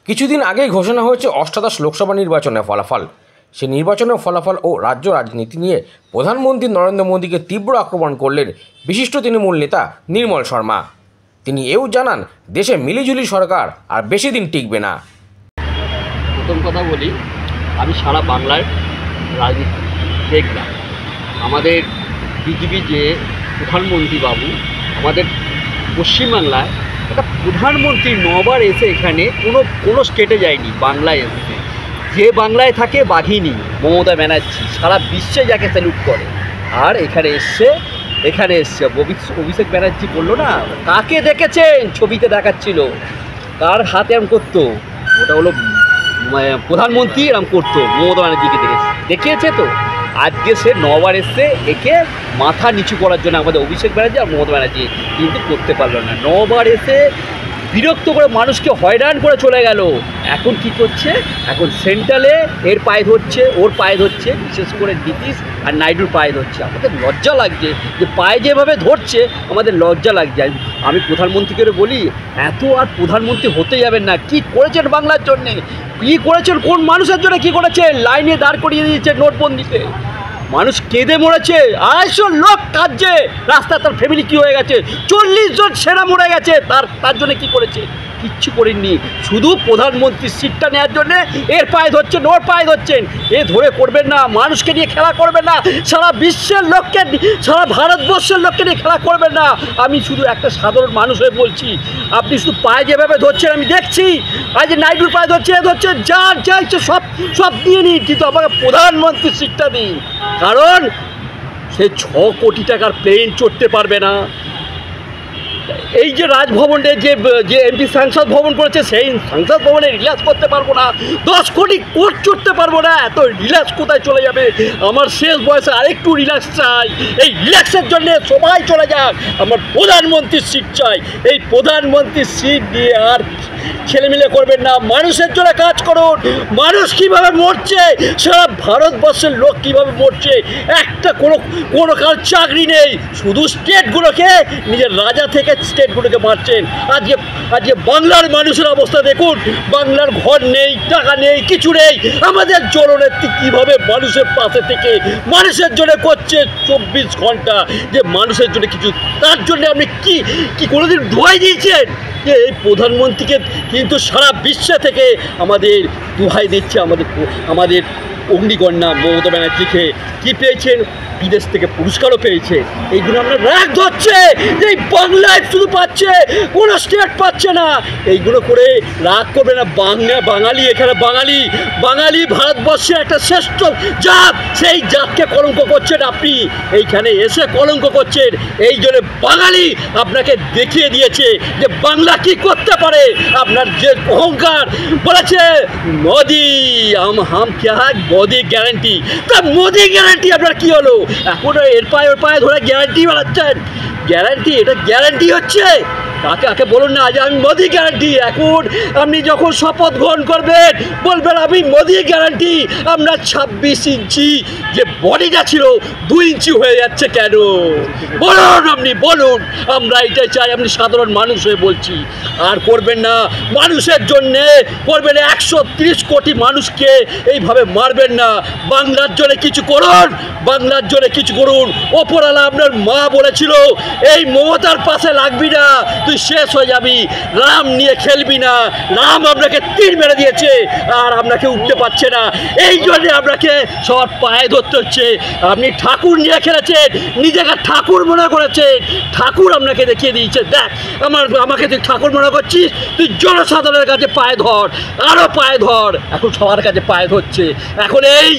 কিছুদিন আগেই ঘোষণা হয়েছে অষ্টাদশ লোকসভা নির্বাচনের ফলাফল। সেই নির্বাচনের ফলাফল ও রাজ্য রাজনীতি নিয়ে প্রধানমন্ত্রী নরেন্দ্র মোদীকে তীব্র আক্রমণ করলেন বিশিষ্ট তৃণমূল নেতা নির্মল শর্মা। তিনি এও জানান, দেশে মিলিজুলি সরকার আর বেশি দিন টিকবে না। প্রথম কথা বলি, আমি সারা বাংলার রাজনীতি দেখলাম। আমাদের বিজেপি যে প্রধানমন্ত্রী বাবু, আমাদের পশ্চিমবাংলায় একটা প্রধানমন্ত্রী 9 বার এসে এখানে কোনো স্টেটে যায়নি, বাংলায় এসেছে। যে বাংলায় থাকে বাঘিনী মমতা ব্যানার্জি সারা বিশ্বে যাকে স্যালুট করে, আর এখানে এসছে অভিষেক ব্যানার্জি বললো না, কাকে দেখেছেন ছবিতে দেখাচ্ছিল, কার হাতে এরম করতো, ওটা হলো প্রধানমন্ত্রী এরম করতো, মমতা ব্যানার্জিকে দেখিয়েছে। তো আজকে সে 9 বার এসছে একে মাথা নিচু করার জন্য আমাদের অভিষেক ব্যানার্জি আর মমতা ব্যানার্জি, কিন্তু করতে পারলো না। 9 বার এসে বিরক্ত করে মানুষকে হয়রান করে চলে গেল। এখন কি করছে? এখন সেন্ট্রালে এর পায়ে ধরছে, ওর পায়ে ধরছে, বিশেষ করে নীতিশ আর নাইডুর পায়ে ধরছে। আমাদের লজ্জা লাগছে যে পায়ে যেভাবে ধরছে, আমাদের লজ্জা লাগছে। আমি প্রধানমন্ত্রীকে বলি, এত আর প্রধানমন্ত্রী হতে যাবেন না। কি করেছেন বাংলার জন্যে, কী করেছেন, কোন মানুষের জন্য কী করেছেন? লাইনে দাঁড় করিয়ে দিয়েছে নোটবন্দিতে, মানুষ কেঁদে মরেছে। 250 লোক কাঁদছে রাস্তায়, তার ফ্যামিলি কী হয়ে গেছে, 40 জন সেনা মরে গেছে, তার জন্য কী করেছে? কিচ্ছু করেননি। শুধু প্রধানমন্ত্রীর সিটটা নেওয়ার জন্যে এর পায়ে ধরছেন, ওর পায়ে ধরছেন। এ ধরে করবেন না, মানুষকে নিয়ে খেলা করবেন না, সারা বিশ্বের লোককে, সারা ভারতবর্ষের লোককে নিয়ে খেলা করবেন না। আমি শুধু একটা সাধারণ মানুষ হয়ে বলছি, আপনি শুধু পায়ে যেভাবে ধরছেন আমি দেখছি, আজ নাইডুর পায়ে ধরছে, এ ধরছে, যা ইচ্ছে সব দিয়ে নিন, কিন্তু আমাকে প্রধানমন্ত্রীর সিটটা দিন। কারণ সে 6 কোটি টাকার প্লেন চড়তে পারবে না। এই যে রাজভবনে যে এমপি সংসদ ভবন করেছে, সেই সংসদ ভবনে রিল্যাক্স করতে পারবো না, 10 কোটি কোট চড়তে পারবো না। এত রিল্যাক্স কোথায় চলে যাবে? আমার শেষ বয়সে আরেকটু রিল্যাক্স চাই। এই রিল্যাক্সের জন্যে সবাই চলে যাক, আমার প্রধানমন্ত্রীর সিট চাই। এই প্রধানমন্ত্রীর সিট দিয়ে আর ছেলেমিলে করবেন না, মানুষের জন্য কাজ করুন। মানুষ কীভাবে মরছে, সারা ভারতবর্ষের লোক কীভাবে মরছে, একটা কোনো কারোর চাকরি নেই, শুধু স্টেটগুলোকে, নিজের রাজা থেকে স্টেটগুলোকে মারছেন। আজকে বাংলার মানুষের অবস্থা দেখুন, বাংলার ঘর নেই, টাকা নেই, কিছু নেই। আমাদের জননেত্রী কীভাবে মানুষের পাশে থেকে মানুষের জন্য করছে 24 ঘন্টা, যে মানুষের জন্য কিছু, তার জন্য আপনি কি কোনোদিন দোহাই দিয়েছেন? যে এই প্রধানমন্ত্রীকে কিন্তু সারা বিশ্ব থেকে আমাদের দোহাই দিচ্ছে, আমাদের অগ্নিকন্যা মমতা ব্যানার্জিকে। কী পেয়েছেন? বিদেশ থেকে পুরস্কারও পেয়েছে। এইগুলো আমরা রাগ ধরছে, এই বাংলায় শুধু পাচ্ছে, কোনো স্টেট পাচ্ছে না। এইগুলো করে রাগ করবে না। বাঙালি এখানে বাঙালি ভারতবর্ষে একটা শ্রেষ্ঠ জাত, সেই জাতকে কলঙ্ক করছেন আপনি, এইখানে এসে কলঙ্ক করছেন। এই জন্য বাঙালি আপনাকে দেখিয়ে দিয়েছে যে বাংলা কি করতে পারে। আপনার যে অহংকার, বলেছে মোদি হাম ক্যা হ্যায়, মোদি গ্যারান্টি। তা মোদি গ্যারান্টি আপনার কী হলো? এখন এর পায়ে ওর পায়ে ধরে গ্যারান্টি বানাচ্ছেন। গ্যারান্টি, এটা গ্যারান্টি হচ্ছে? কাকে বলুন না, আজ আমি মোদি গ্যারান্টি। এখন আপনি যখন শপথ গ্রহণ করবেন, বলবেন আমি মোদি গ্যারান্টি। আপনার 26 ইঞ্চি যে বডিটা ছিল 2 ইঞ্চি হয়ে যাচ্ছে কেন? বলুন, আপনি বলুন। আমরা এটাই চাই, আপনি সাধারণ মানুষ হয়ে বলছি। আর করবেন না, মানুষের জন্যে করবেন। 130 কোটি মানুষকে এইভাবে মারবেন না। বাংলার জন্য কিছু করুন, বাংলার জন্য কিছু করুন। ওপরওয়ালা আপনার মা বলেছিল, এই মমতার পাশে লাগবি না, তুই শেষ হয়ে যাবি, রাম নিয়ে খেলবি না। রাম আপনাকে তীর মেরে দিয়েছে, আর আপনাকে উঠতে পারছে না। এই জন্যে আপনাকে সবার পায়ে ধরতে হচ্ছে। আপনি ঠাকুর নিয়ে খেলেছেন, নিজেকে ঠাকুর মনে করেছেন। ঠাকুর আপনাকে দেখিয়ে দিয়েছে, দেখ আমাকে তুই ঠাকুর মনে করছিস, তুই জনসাধারণের কাছে পায়ে ধর, আরও পায়ে ধর। এখন সবার কাছে পায়ে ধরছে। এখন এই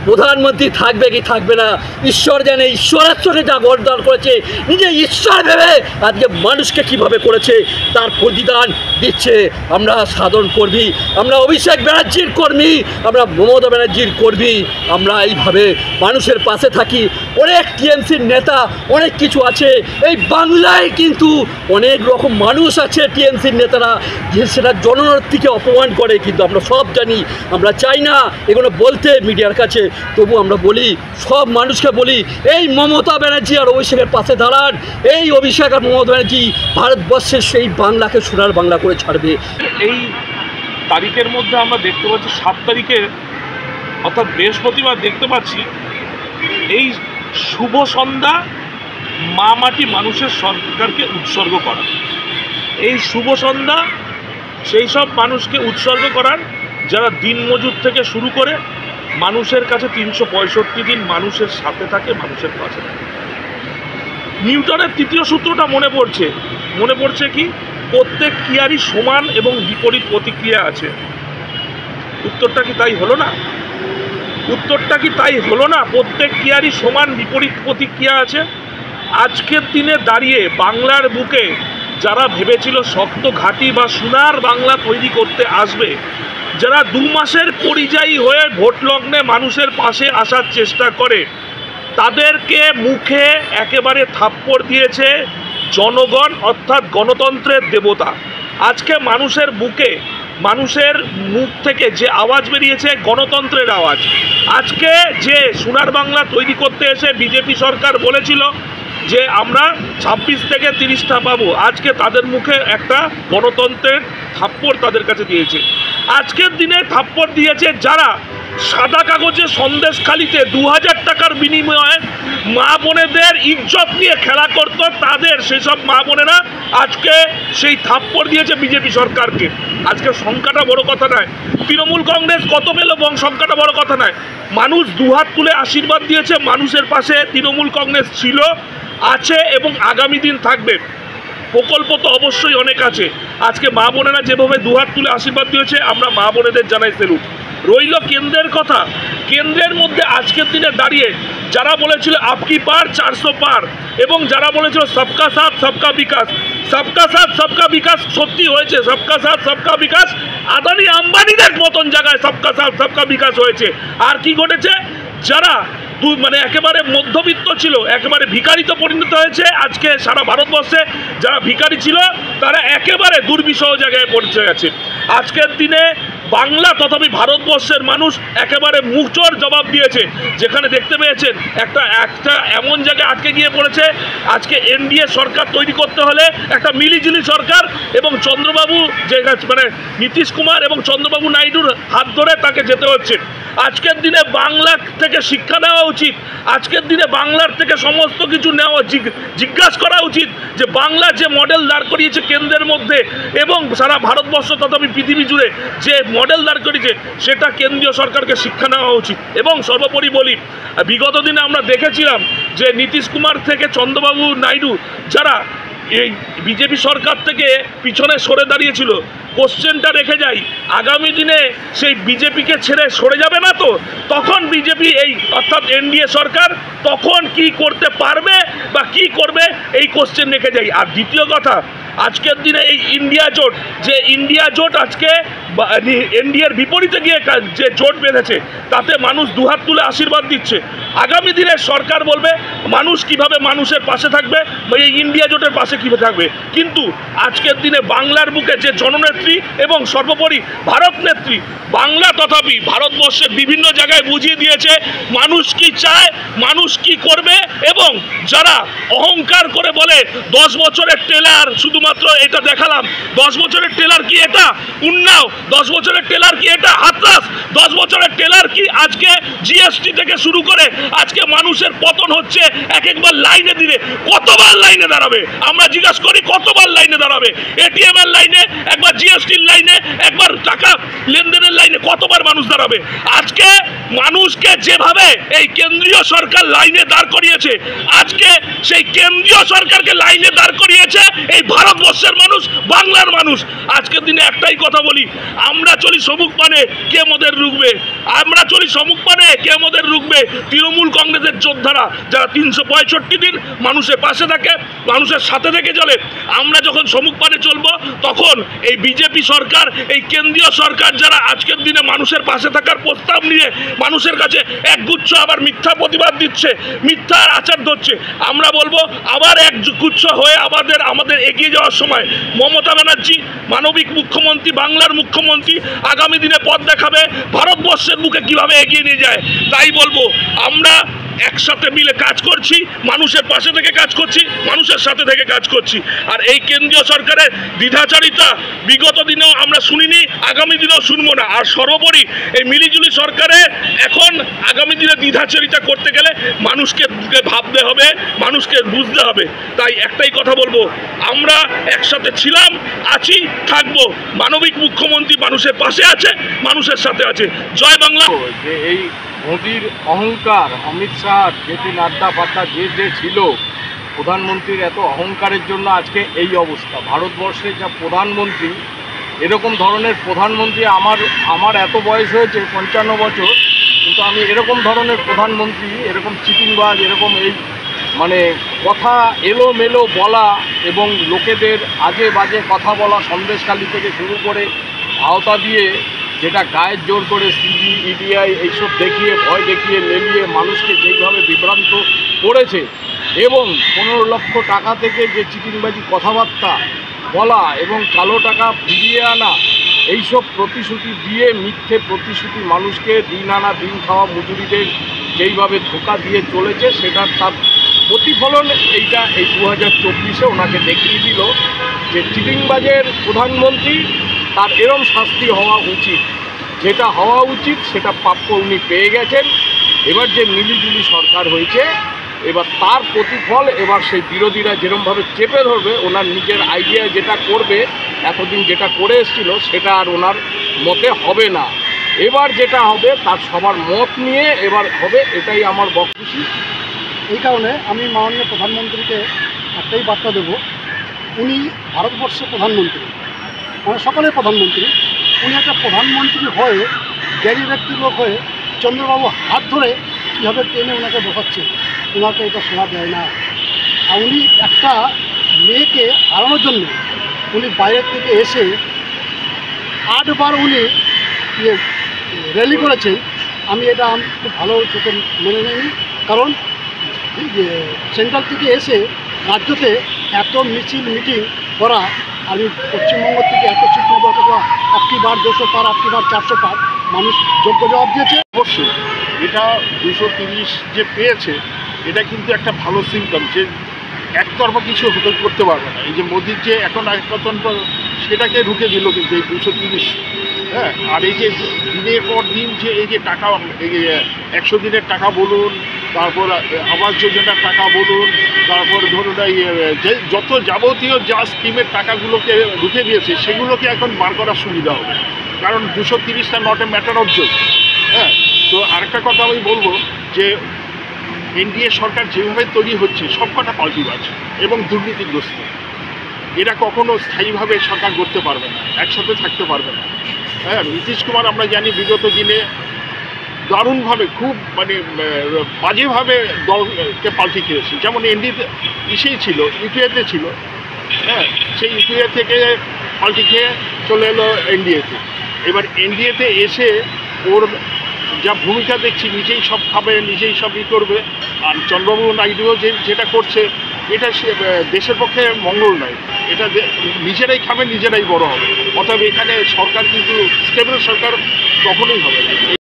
প্রধানমন্ত্রী থাকবে কি থাকবে না, ঈশ্বর জানে। ঈশ্বরের সঙ্গে যা গড়দান করেছে, নিজে ঈশ্বর ভেবে আজকে মানুষকে কিভাবে করেছে, তার প্রতিদান দিচ্ছে। আমরা সাধারণ কর্মী, আমরা অভিষেক ব্যানার্জির কর্মী, আমরা মমতা ব্যানার্জির কর্মী। আমরা এইভাবে মানুষের পাশে থাকি। অনেক টিএমসির নেতা, অনেক কিছু আছে এই বাংলায়, কিন্তু অনেক রকম মানুষ আছে টিএমসির নেতারা, যে সেটা জননেত্রীকে অপমান করে। কিন্তু আমরা সব জানি, আমরা চাই না এগুলো বলতে মিডিয়ার কাছে। তবু আমরা বলি, সব মানুষকে বলি, এই মমতা ব্যানার্জি আর অভিষেকের পাশে দাঁড়ান। এই অভিষেক আর মমতা ব্যানার্জি ভারতবর্ষের সেই বাংলাকে সোনার বাংলা করে ছাড়বে। এই তারিখের মধ্যে আমরা দেখতে পাচ্ছি 7 তারিখে অর্থাৎ বৃহস্পতিবার দেখতে পাচ্ছি এই শুভ সন্ধ্যা মা মাটি মানুষের সরকারকে উৎসর্গ করা। এই শুভ সন্ধ্যা সেই সব মানুষকে উৎসর্গ করার যারা দিনমজুর থেকে শুরু করে মানুষের কাছে 365 দিন মানুষের সাথে থাকে, মানুষের পাশে থাকে। নিউটনের তৃতীয় সূত্রটা মনে পড়ছে কি, প্রত্যেক ক্রিয়ারই সমান এবং বিপরীত প্রতিক্রিয়া আছে। উত্তরটা কি তাই হলো না? প্রত্যেক ক্রিয়ারই সমান বিপরীত প্রতিক্রিয়া আছে। আজকের দিনে দাঁড়িয়ে বাংলার বুকে যারা ভেবেছিল শক্ত ঘাঁটি বা সোনার বাংলা তৈরি করতে আসবে, যারা 2 মাসের পরিযায়ী হয়ে ভোট লগ্নে মানুষের পাশে আসার চেষ্টা করে, তাদেরকে মুখে একেবারে থাপ্পড় দিয়েছে জনগণ, অর্থাৎ গণতন্ত্রের দেবতা। আজকে মানুষের বুকে, মানুষের মুখ থেকে যে আওয়াজ বেরিয়েছে গণতন্ত্রের আওয়াজ। আজকে যে সোনার বাংলা তৈরি করতে এসে বিজেপি সরকার বলেছিল যে আমরা 26 থেকে 30টা পাবো, আজকে তাদের মুখে একটা গণতন্ত্রের থাপ্পড় তাদের কাছে দিয়েছে। আজকের দিনে থাপ্পড় দিয়েছে যারা সাদা কাগজে সন্দেশখালিতে 2000 টাকার বিনিময়ে মা বোনেদের ইজ্জত নিয়ে খেলা করত, তাদের সেসব মা বোনেরা আজকে সেই থাপ্পড় দিয়েছে বিজেপি সরকারকে। আজকে সংখ্যাটা বড় কথা নয়, তৃণমূল কংগ্রেস কত পেল সংখ্যাটা বড় কথা নয়। মানুষ দুহাত তুলে আশীর্বাদ দিয়েছে, মানুষের পাশে তৃণমূল কংগ্রেস ছিল, আছে এবং আগামী দিন থাকবে। প্রকল্প তো অবশ্যই অনেক আছে। আজকে মা বোনেরা যেভাবে দুহাত তুলে আশীর্বাদ দিয়েছে, আমরা মা বোনেদের জানাই সেলুট। রইল কেন্দ্রের কথা। কেন্দ্রের মধ্যে আজকের দিনে দাঁড়িয়ে যারা বলেছিল আপকি পার 400 পার, এবং যারা বলেছিল সবকা সাথ সবকা বিকাশ, সবকা সাথ সবকা বিকাশ সত্যি হয়েছে। সবকা সাথ সবকা বিকাশ আদানি আম্বানিদের মতন জায়গায় সবকা সাথ সবকা বিকাশ হয়েছে। আর কি ঘটেছে, যারা একেবারে মধ্যবিত্ত ছিল, একেবারে ভিখারিতে পরিণত হয়েছে। আজকে সারা ভারতবর্ষে যারা ভিখারি ছিল তারা একেবারে দুর্বিষহ জায়গায় পৌঁছে গেছে। আজকের দিনে বাংলা তথাপি ভারতবর্ষের মানুষ একেবারে মুখচোর জবাব দিয়েছে। যেখানে দেখতে পেয়েছেন একটা এমন জায়গায় আটকে গিয়ে পড়েছে, আজকে এনডিএ সরকার তৈরি করতে হলে একটা মিলিজুলি সরকার এবং চন্দ্রবাবু যে নীতিশ কুমার এবং চন্দ্রবাবু নাইডুর হাত ধরে তাকে যেতে হচ্ছে। আজকের দিনে বাংলা থেকে শিক্ষা নেওয়া উচিত। আজকের দিনে বাংলার থেকে সমস্ত কিছু নেওয়া, জিজ্ঞাসা করা উচিত যে বাংলা যে মডেল দাঁড় করিয়েছে কেন্দ্রের মধ্যে এবং সারা ভারতবর্ষ তথাপি পৃথিবী জুড়ে যে মডেল দাঁড় করিয়েছে, সেটা কেন্দ্রীয় সরকারকে শিক্ষা নেওয়া উচিত। এবং সর্বোপরি বলি, বিগত দিনে আমরা দেখেছিলাম যে নীতিশ কুমার থেকে চন্দ্রবাবু নাইডু যারা এই বিজেপি সরকার থেকে পিছনে সরে দাঁড়িয়েছিল, কোশ্চেনটা রেখে যাই, আগামী দিনে সেই বিজেপিকে ছেড়ে সরে যাবে না তো? তখন বিজেপি অর্থাৎ এনডিএ সরকার তখন কি করতে পারবে বা কি করবে, এই কোশ্চেন রেখে যাই। আর দ্বিতীয় কথা, আজকের দিনে এই ইন্ডিয়া জোট আজকে এনডিএর বিপরীতে গিয়ে যে জোট বেঁধেছে, তাতে মানুষ দুহাত তুলে আশীর্বাদ দিচ্ছে। আগামী দিনে সরকার বলবে মানুষ কিভাবে মানুষের পাশে থাকবে, এই ইন্ডিয়া জোটের পাশে কীভাবে থাকবে। কিন্তু আজকের দিনে বাংলার বুকে যে জননেত্রী এবং সর্বোপরি ভারত নেত্রী, বাংলা তথাপি ভারতবর্ষের বিভিন্ন জায়গায় বুঝিয়ে দিয়েছে মানুষ কি চায়, মানুষ কি করবে। এবং যারা অহংকার করে বলে 10 বছরের ট্রেলার, শুধুমাত্র এটা দেখালাম, 10 বছরের ট্রেলার কি এটা উন্নাও, 10 বছরের ট্রেলার কি এটা হাতরাস, 10 বছরের ট্রেলার কি আজকে জিএসটি থেকে শুরু করে আজকে মানুষের পতন হচ্ছে। একবার লাইনে দিলে কতবার লাইনে দাঁড়াবে? আমরা জিজ্ঞাসা করি কতবার লাইনে দাঁড়াবে? এটিএম এর লাইনে, একবার জিএসটির লাইনে, একবার টাকা লেনদেনের লাইনে কতবার মানুষ দাঁড়াবে? আজকে মানুষকে যেভাবে এই কেন্দ্রীয় সরকার লাইনে দাঁড় করিয়েছে, আজকে সেই কেন্দ্রীয় সরকারকে লাইনে দাঁড় করিয়েছে এই ভারতবর্ষের মানুষ, বাংলার মানুষ। আজকের দিনে একটাই কথা বলি, আমরা চলি সমুখ পানে, কে মোদের রুখবে? আমরা চলি সমুখ পানে, কে মোদের রুখবে? তৃণমূল কংগ্রেসের যোদ্ধারা যারা 365 দিন মানুষের পাশে থাকে, মানুষের সাথে থেকে চলে, আমরা যখন সমুখ পানে চলবো, তখন এই বিজেপি সরকার, এই কেন্দ্রীয় সরকার যারা আজকের দিনে মানুষের পাশে থাকার প্রস্তাব নিয়ে মানুষের কাছে একগুচ্ছ আবার মিথ্যা প্রতিবাদ দিচ্ছে, মিথ্যার আচার ধরছে, আমরা বলবো আবার একগুচ্ছ হয়ে আমাদের এগিয়ে যাওয়ার সময় মমতা ব্যানার্জি মানবিক মুখ্যমন্ত্রী, বাংলার মুখ্যমন্ত্রী, আগামী দিনে পথ দেখাবে ভারতবর্ষের বুকে কিভাবে এগিয়ে নিয়ে যায়। তাই বলবো আমরা একসাথে মিলে কাজ করছি, মানুষের পাশে থেকে কাজ করছি, মানুষের সাথে থেকে কাজ করছি। আর এই কেন্দ্রীয় সরকারের দ্বিধাচারিতা বিগত দিনেও আমরা শুনিনি, আগামী দিনেও শুনবো না। আর সর্বোপরি এই মিলিজুলি সরকারে এখন আগামী দিনে দ্বিধাচারিতা করতে গেলে মানুষকে ভাবতে হবে, মানুষকে বুঝতে হবে। তাই একটাই কথা বলবো, আমরা একসাথে ছিলাম, আছি, থাকবো। মানবিক মুখ্যমন্ত্রী মানুষের পাশে আছে, মানুষের সাথে আছে। জয় বাংলা। যে এই মোদির অহংকার, অমিত শাহ, জেপি নাড্ডা ফাড্ডা যে ছিল, প্রধানমন্ত্রীর এত অহংকারের জন্য আজকে এই অবস্থা। ভারতবর্ষের যা প্রধানমন্ত্রী, এরকম ধরনের প্রধানমন্ত্রী আমার এত বয়স হয়েছে 55 বছর, কিন্তু আমি এরকম ধরনের প্রধানমন্ত্রী, এরকম চিটিংবাজ, এরকম এই মানে কথা এলোমেলো বলা এবং লোকেদের আজে বাজে কথা বলা, সন্দেশখালী থেকে শুরু করে আওতা দিয়ে যেটা গায়ের জোর করে সিবি, ইডিআই এইসব দেখিয়ে, ভয় দেখিয়ে, লেলিয়ে মানুষকে যেইভাবে বিভ্রান্ত করেছে, এবং 15 লক্ষ টাকা থেকে যে চিটিংবাজি কথাবার্তা বলা এবং কালো টাকা ফিরিয়ে আনা, এইসব প্রতিশ্রুতি দিয়ে, মিথ্যে প্রতিশ্রুতি মানুষকে দিন আনা দিন খাওয়া মজুরিদের যেইভাবে ধোঁকা দিয়ে চলেছে, সেটার তার প্রতিফলন এইটা এই 2024-এ ওনাকে দেখিয়ে দিল যে চিটিংবাজের প্রধানমন্ত্রী, তার এরম শাস্তি হওয়া উচিত। যেটা হওয়া উচিত সেটা প্রাপ্য উনি পেয়ে গেছেন। এবার যে মিলিজুলি সরকার হয়েছে, এবার তার প্রতিফল এবার সেই বিরোধীরা যেরমভাবে চেপে ধরবে, ওনার নিজের আইডিয়া যেটা করবে, এতদিন যেটা করে এসেছিল সেটা আর ওনার মতে হবে না। এবার যেটা হবে তার সবার মত নিয়ে এবার হবে, এটাই আমার বক্তব্য। এই কারণে আমি মাননীয় প্রধানমন্ত্রীকে একটাই বার্তা দেব, উনি ভারতবর্ষের প্রধানমন্ত্রী, মানে সকলের প্রধানমন্ত্রী। উনি একটা প্রধানমন্ত্রী হয়ে, জ্ঞানী ব্যক্তির লোক হয়ে চন্দ্রবাবু হাত ধরে কীভাবে টেনে ওনাকে বসাচ্ছে, ওনাকে এটা শোনা দেয় না। আর উনি একটা মেয়েকে হারানোর জন্য উনি বাইরের থেকে এসে 8 বার উনি র্যালি করেছেন। আমি এটা খুব ভালো চোখে মেনে নিই, কারণ সেন্ট্রাল থেকে এসে রাজ্যতে এত মিছিল মিটিং করা, আমি পশ্চিমবঙ্গ থেকে এত সিট নেব, অথচ 1 বার 200 পার, 1 বার 400 পার, মানুষ যোগ্য জবাব দিয়েছে। অবশ্যই এটা 230 যে পেয়েছে, এটা কিন্তু একটা ভালো সিমটম যে একতরফা কিছু করতে পারবে না। এই যে মোদির যে এখন একতন্ত্র, সেটাকে রুখে দিল কিন্তু এই 230। হ্যাঁ, আর এই যে দিনের পর দিন যে এই যে টাকা, এই 100 দিনের টাকা বলুন, তারপর আবাস যোজনার টাকা বলুন, তারপর ধরুন যে যত যাবতীয় যা স্কিমের টাকাগুলোকে রুখে দিয়েছে, সেগুলোকে এখন বার করার সুবিধা হবে, কারণ 230টা not a matter of joke. হ্যাঁ, তো আরেকটা কথা আমি বলবো যে এনডিএ সরকার যেভাবে তৈরি হচ্ছে, সবকটা পাল্টিবাজ এবং দুর্নীতিগ্রস্ত। এরা কখনো স্থায়ীভাবে সরকার করতে পারবে না, একসাথে থাকতে পারবে না। হ্যাঁ, নীতিশ কুমার আমরা জানি বিগত দিনে দারুণভাবে, খুব মানে বাজেভাবে দলকে পাল্টি খেয়েছে। যেমন ইসেই ছিল, ইউপিএতে ছিল, হ্যাঁ, সেই ইউপিএ থেকে পাল্টি খেয়ে চলে এলো এনডিএতে। এবার এনডিএতে এসে ওর যা ভূমিকা দেখছি, নিজেই সব খাবে, নিজেই সব করবে। আর চন্দ্রবাবু নাইডুও যেটা করছে, এটা দেশের পক্ষে মঙ্গল নয়। এটা নিজেরাই খাবে, নিজেরাই বড় হবে। অতএব এখানে সরকার কিন্তু স্টেবল সরকার কখনোই হবে না।